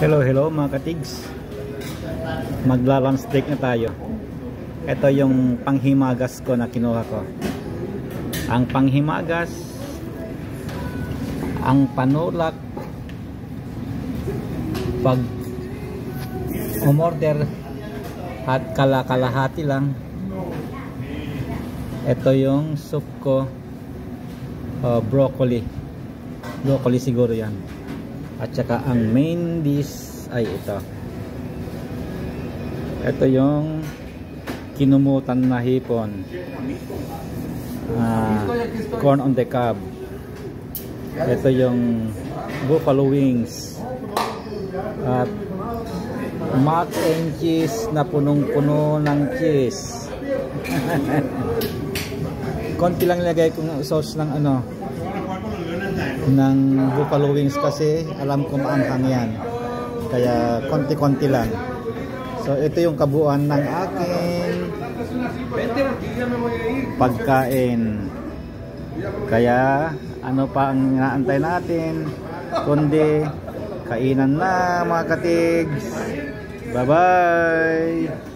Hello mga katigs. Magla-lunch break na tayo. Ito yung panghimagas ko na kinuha ko. Ang panghimagas, ang panulak, pag umorder at kalahati lang. Ito yung soup ko, broccoli siguro yan. At saka ang main dish ay ito yung kinumutan na hipon, corn on the cob. Ito yung buffalo wings at mac and cheese na punong-puno ng cheese. Konti lang nilagay kong sauce ng ng buffalo wings kasi alam ko maanghang yan, kaya konti-konti lang. So ito yung kabuuan ng aking pagkain, kaya ano pa ang inaantay natin kundi kainan na mga katigs. Bye bye.